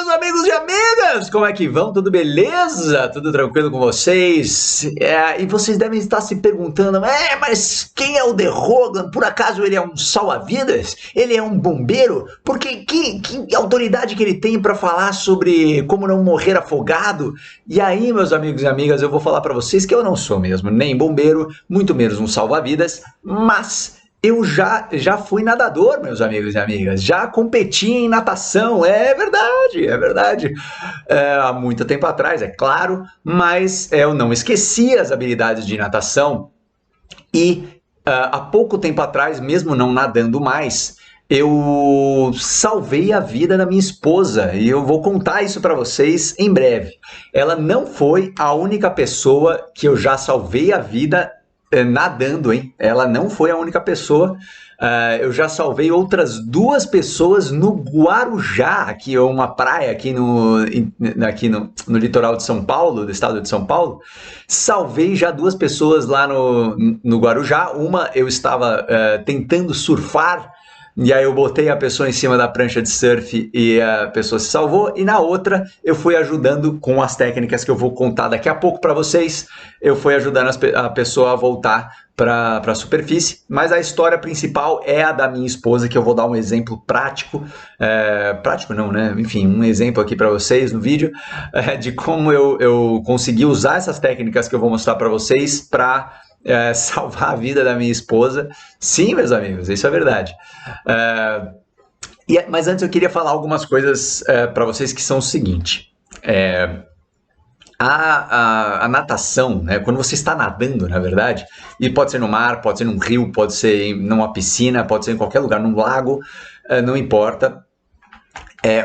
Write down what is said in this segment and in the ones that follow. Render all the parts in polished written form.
meus amigos e amigas! Como é que vão? Tudo beleza? Tudo tranquilo com vocês? E vocês devem estar se perguntando, mas quem é o The Rogan? Por acaso ele é um salva-vidas? Ele é um bombeiro? Porque que autoridade que ele tem para falar sobre como não morrer afogado? E aí, meus amigos e amigas, eu vou falar para vocês que eu não sou mesmo nem bombeiro, muito menos um salva-vidas, mas eu já fui nadador, meus amigos e amigas, já competi em natação, é verdade, há muito tempo atrás, é claro, mas eu não esqueci as habilidades de natação e há pouco tempo atrás, mesmo não nadando mais, eu salvei a vida da minha esposa e eu vou contar isso para vocês em breve. Ela não foi a única pessoa que eu já salvei a vida nadando, hein? Ela não foi a única pessoa. Eu já salvei outras 2 pessoas no Guarujá, que é uma praia aqui no litoral de São Paulo, do estado de São Paulo. Salvei já 2 pessoas lá no Guarujá. Uma eu estava tentando surfar, e aí eu botei a pessoa em cima da prancha de surf e a pessoa se salvou. E na outra eu fui ajudando com as técnicas que eu vou contar daqui a pouco para vocês. Eu fui ajudando a pessoa a voltar para a superfície. Mas a história principal é a da minha esposa, que eu vou dar um exemplo prático. Prático não, né? Enfim, um exemplo aqui para vocês no vídeo de como eu consegui usar essas técnicas que eu vou mostrar para vocês para salvar a vida da minha esposa. Sim, meus amigos, isso é verdade. Mas antes eu queria falar algumas coisas para vocês que são o seguinte. A natação, né, quando você está nadando, na verdade, e pode ser no mar, pode ser num rio, pode ser numa piscina, pode ser em qualquer lugar, num lago, não importa.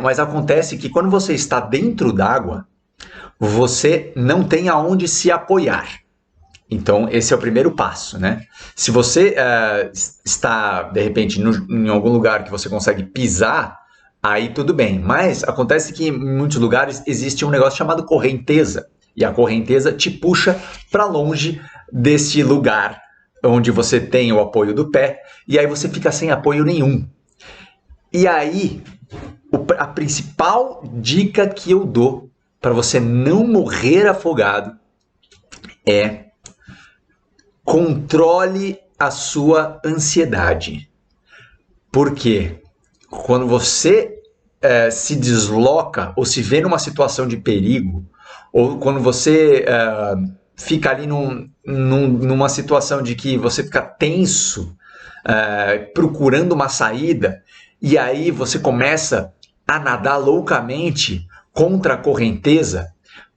Mas acontece que quando você está dentro d'água, você não tem aonde se apoiar. Então, esse é o primeiro passo, né? Se você está, de repente, em algum lugar que você consegue pisar, aí tudo bem. Mas acontece que em muitos lugares existe um negócio chamado correnteza. E a correnteza te puxa para longe desse lugar onde você tem o apoio do pé. E aí você fica sem apoio nenhum. E aí, a principal dica que eu dou para você não morrer afogado é: controle a sua ansiedade. Por quê? Quando você se desloca ou se vê numa situação de perigo, ou quando você fica ali numa situação de que você fica tenso, procurando uma saída, e aí você começa a nadar loucamente contra a correnteza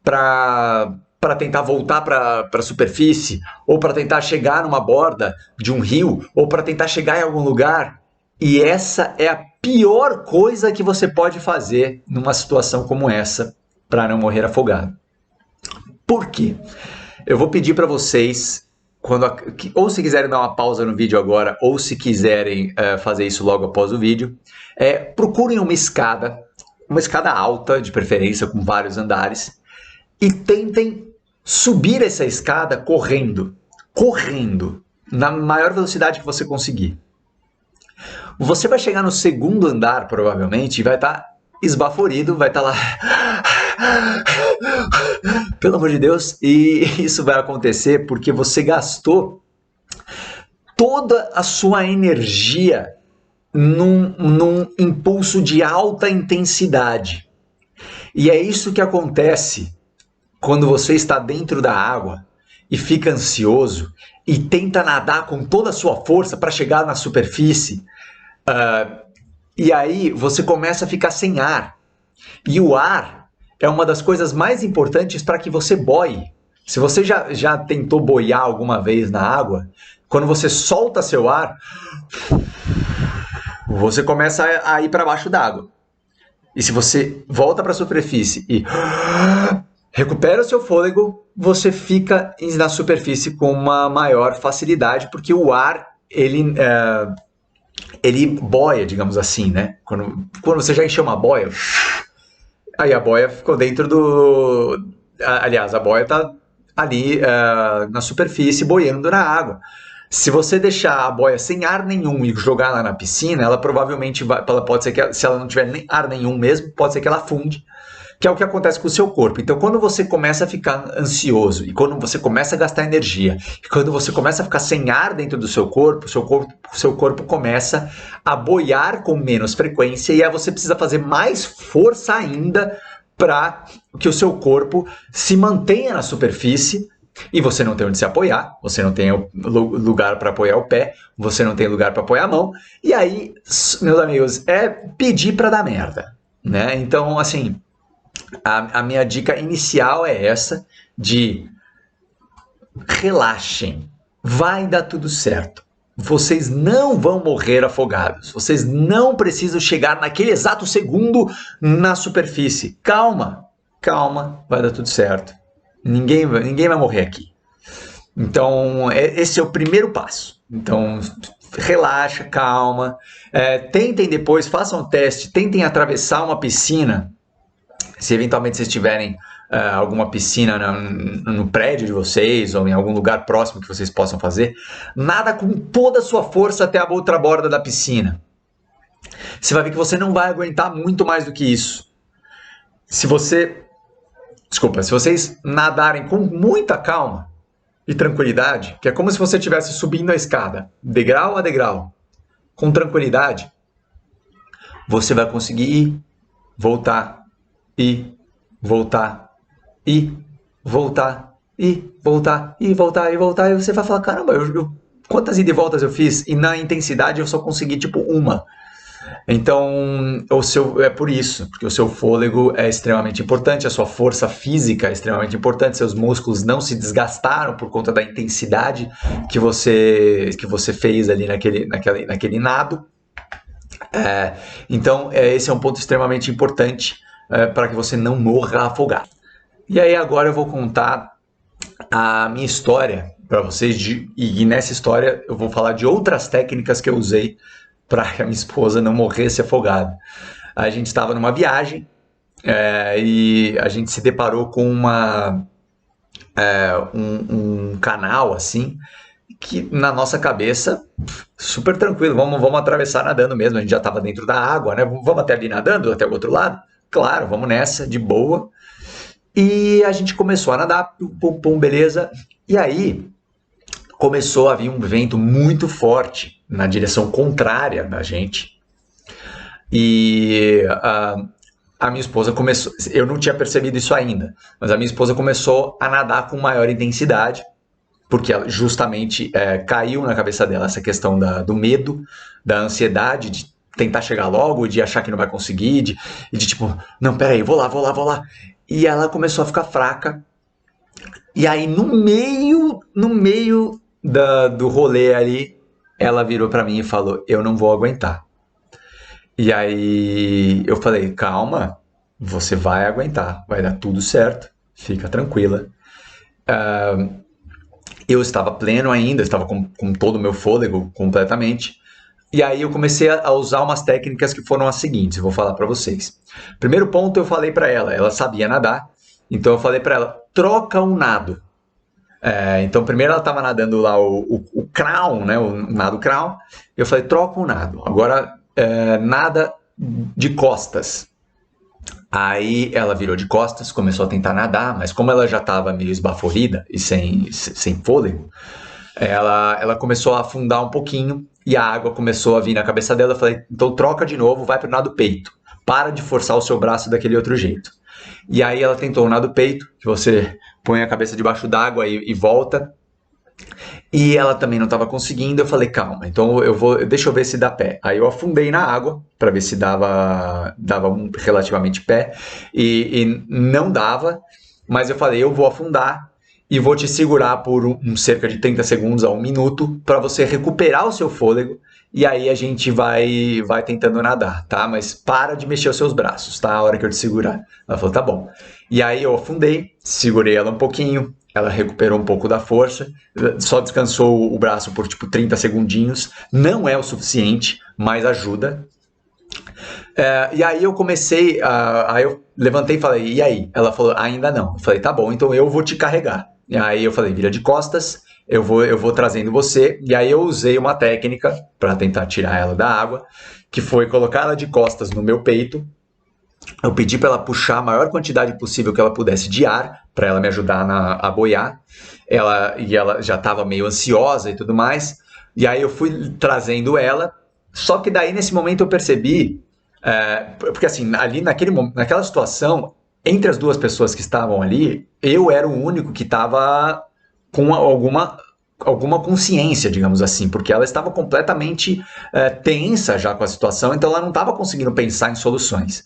para tentar voltar para a superfície, ou para tentar chegar numa borda de um rio, ou para tentar chegar em algum lugar. E essa é a pior coisa que você pode fazer numa situação como essa, para não morrer afogado. Por quê? Eu vou pedir para vocês, ou se quiserem dar uma pausa no vídeo agora, ou se quiserem fazer isso logo após o vídeo, procurem uma escada alta, de preferência com vários andares, e tentem subir essa escada correndo, na maior velocidade que você conseguir. Você vai chegar no segundo andar, provavelmente, e vai estar esbaforido, vai estar lá, pelo amor de Deus, e isso vai acontecer porque você gastou toda a sua energia num impulso de alta intensidade. E é isso que acontece quando você está dentro da água e fica ansioso e tenta nadar com toda a sua força para chegar na superfície, e aí você começa a ficar sem ar. E o ar é uma das coisas mais importantes para que você boie. Se você já tentou boiar alguma vez na água, quando você solta seu ar, você começa a ir para baixo d'água. E se você volta para a superfície e recupera o seu fôlego, você fica na superfície com uma maior facilidade, porque o ar, ele boia, digamos assim, né? Quando você já encheu uma boia, aí a boia ficou dentro do... Aliás, a boia está ali na superfície, boiando na água. Se você deixar a boia sem ar nenhum e jogar ela na piscina, ela provavelmente vai, ela pode ser que, se ela não tiver nem ar nenhum mesmo, pode ser que ela afunde, que é o que acontece com o seu corpo. Então, quando você começa a ficar ansioso, e quando você começa a gastar energia, e quando você começa a ficar sem ar dentro do seu corpo começa a boiar com menos frequência, e aí você precisa fazer mais força ainda para que o seu corpo se mantenha na superfície, e você não tem onde se apoiar, você não tem lugar para apoiar o pé, você não tem lugar para apoiar a mão, e aí, meus amigos, é pedir para dar merda, né? Então, assim, a minha dica inicial é essa, de relaxem, vai dar tudo certo. Vocês não vão morrer afogados, vocês não precisam chegar naquele exato segundo na superfície. Calma, calma, vai dar tudo certo. Ninguém vai morrer aqui. Então, esse é o primeiro passo. Então, relaxa, calma. Tentem depois, façam um teste, tentem atravessar uma piscina. Se eventualmente vocês tiverem alguma piscina no prédio de vocês ou em algum lugar próximo que vocês possam fazer, nada com toda a sua força até a outra borda da piscina. Você vai ver que você não vai aguentar muito mais do que isso. Se vocês nadarem com muita calma e tranquilidade, que é como se você estivesse subindo a escada, degrau a degrau, com tranquilidade, você vai conseguir ir, voltar, ir, voltar, ir, voltar, ir, voltar, ir, voltar, e voltar, e você vai falar, caramba, quantas idas e voltas eu fiz? E na intensidade eu só consegui tipo uma. Então, é por isso, porque o seu fôlego é extremamente importante, a sua força física é extremamente importante, seus músculos não se desgastaram por conta da intensidade que você fez ali naquele nado. Então, esse é um ponto extremamente importante para que você não morra afogado. E aí agora eu vou contar a minha história para vocês, e nessa história eu vou falar de outras técnicas que eu usei para que a minha esposa não morresse afogada. A gente estava numa viagem e a gente se deparou com um canal assim, que na nossa cabeça, super tranquilo, vamos atravessar nadando mesmo, a gente já estava dentro da água, né? Vamos até ali nadando, até o outro lado? Claro, vamos nessa, de boa. E a gente começou a nadar, pum, beleza. E aí começou a vir um vento muito forte na direção contrária da gente. E a minha esposa começou, eu não tinha percebido isso ainda, mas a minha esposa começou a nadar com maior intensidade, porque ela justamente caiu na cabeça dela essa questão do medo, da ansiedade, de tentar chegar logo, de achar que não vai conseguir, de tipo, não, peraí, vou lá. E ela começou a ficar fraca. E aí, no meio do rolê ali, ela virou pra mim e falou, eu não vou aguentar. E aí eu falei, calma, você vai aguentar, vai dar tudo certo, fica tranquila. Eu estava pleno ainda, estava com todo o meu fôlego completamente. E aí eu comecei a usar umas técnicas que foram as seguintes, eu vou falar para vocês. Primeiro ponto, eu falei para ela sabia nadar, então eu falei para ela, troca um nado. Então primeiro ela estava nadando lá o crawl, né, o nado crawl, eu falei, troca um nado, agora nada de costas. Aí ela virou de costas, começou a tentar nadar, mas como ela já estava meio esbaforida e sem fôlego, ela começou a afundar um pouquinho e a água começou a vir na cabeça dela. Eu falei, então troca de novo, vai para o nado peito. Para de forçar o seu braço daquele outro jeito. E aí ela tentou o nado peito, que você põe a cabeça debaixo d'água e volta. E ela também não estava conseguindo. Eu falei, calma, então deixa eu ver se dá pé. Aí eu afundei na água para ver se dava relativamente pé. E não dava, mas eu falei, eu vou afundar e vou te segurar por cerca de 30 segundos a 1 minuto para você recuperar o seu fôlego. E aí a gente vai tentando nadar, tá? Mas para de mexer os seus braços, tá? A hora que eu te segurar. Ela falou, tá bom. E aí eu afundei, segurei ela um pouquinho, ela recuperou um pouco da força, só descansou o braço por tipo 30 segundinhos. Não é o suficiente, mas ajuda. E aí eu comecei, aí eu levantei e falei, e aí? Ela falou, ainda não. Eu falei, tá bom, então eu vou te carregar. E aí eu falei, vira de costas, eu vou trazendo você. E aí eu usei uma técnica para tentar tirar ela da água, que foi colocar ela de costas no meu peito. Eu pedi para ela puxar a maior quantidade possível que ela pudesse de ar, para ela me ajudar a boiar. Ela já estava meio ansiosa e tudo mais. E aí eu fui trazendo ela. Só que daí, nesse momento, eu percebi... porque assim, ali naquela situação, entre as duas pessoas que estavam ali, eu era o único que estava com alguma consciência, digamos assim, porque ela estava completamente tensa já com a situação, então ela não estava conseguindo pensar em soluções.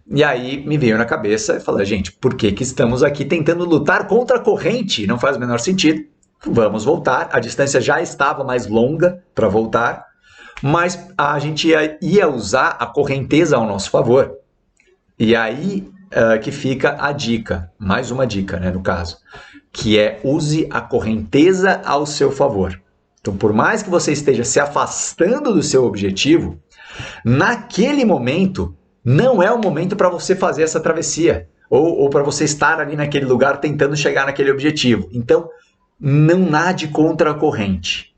E aí me veio na cabeça e falei, gente, por que estamos aqui tentando lutar contra a corrente? Não faz o menor sentido. Vamos voltar. A distância já estava mais longa para voltar, mas a gente ia usar a correnteza ao nosso favor. E aí que fica a dica, mais uma dica, né, no caso, que é use a correnteza ao seu favor. Então, por mais que você esteja se afastando do seu objetivo, naquele momento não é o momento para você fazer essa travessia ou para você estar ali naquele lugar tentando chegar naquele objetivo. Então, não nade contra a corrente.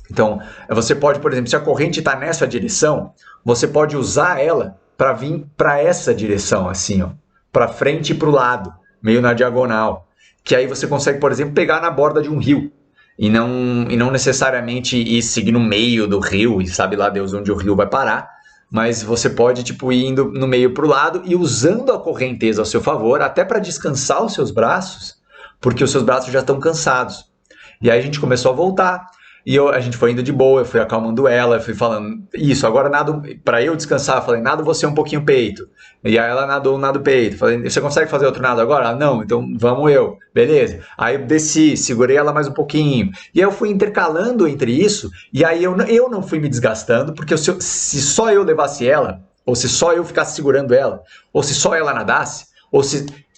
Então, você pode, por exemplo, se a corrente está nessa direção, você pode usar ela para vir para essa direção, assim, ó, para frente e para o lado, meio na diagonal. Que aí você consegue, por exemplo, pegar na borda de um rio e não necessariamente ir seguir no meio do rio e sabe lá Deus onde o rio vai parar. Mas você pode tipo, ir indo no meio para o lado e usando a correnteza ao seu favor, até para descansar os seus braços, porque os seus braços já estão cansados. E aí a gente começou a voltar, e a gente foi indo de boa, eu fui acalmando ela, eu fui falando, isso, agora nado, para eu descansar, eu falei, nado você um pouquinho peito. E aí ela nadou um nado peito, falei, você consegue fazer outro nado agora? Ela, não, então vamos eu, beleza. Aí eu desci, segurei ela mais um pouquinho, e aí eu fui intercalando entre isso, e aí eu não fui me desgastando, porque se só eu levasse ela, ou se só eu ficasse segurando ela, ou se só ela nadasse,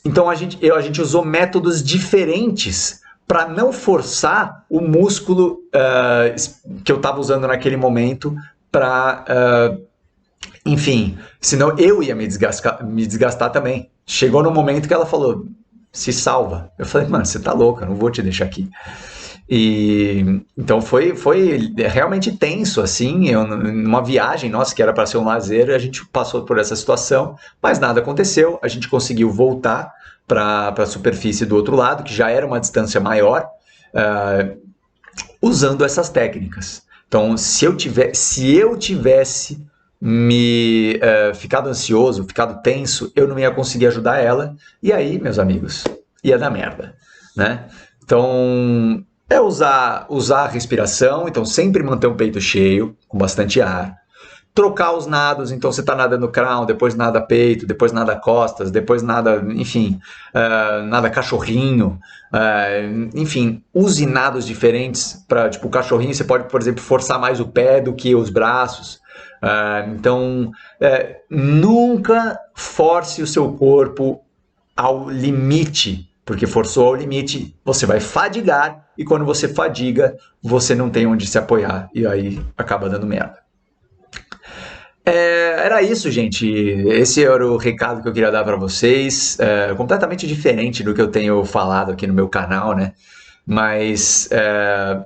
então a gente usou métodos diferentes para não forçar o músculo que eu estava usando naquele momento para, enfim, senão eu ia me desgastar também. Chegou no momento que ela falou, se salva. Eu falei, mano, você tá louca, eu não vou te deixar aqui. E então foi realmente tenso, assim, numa viagem nossa que era para ser um lazer, a gente passou por essa situação, mas nada aconteceu, a gente conseguiu voltar para a superfície do outro lado, que já era uma distância maior, usando essas técnicas. Então, se eu tivesse ficado ansioso, ficado tenso, eu não ia conseguir ajudar ela, e aí, meus amigos, ia dar merda, né? Então, usar a respiração, então sempre manter o peito cheio, com bastante ar. Trocar os nados, então você está nadando crown, depois nada peito, depois nada costas, depois nada, enfim, nada cachorrinho, enfim, use nados diferentes para, tipo, o cachorrinho você pode, por exemplo, forçar mais o pé do que os braços, então nunca force o seu corpo ao limite, porque forçou ao limite, você vai fadigar, e quando você fadiga, você não tem onde se apoiar, e aí acaba dando merda. Era isso, gente. Esse era o recado que eu queria dar para vocês. Completamente diferente do que eu tenho falado aqui no meu canal, né? Mas,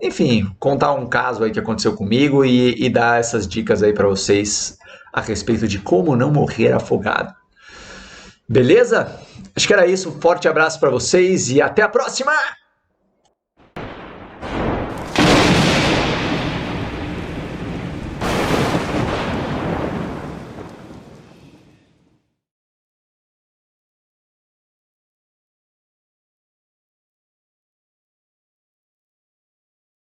enfim, contar um caso aí que aconteceu comigo e dar essas dicas aí para vocês a respeito de como não morrer afogado. Beleza? Acho que era isso. Um forte abraço para vocês e até a próxima!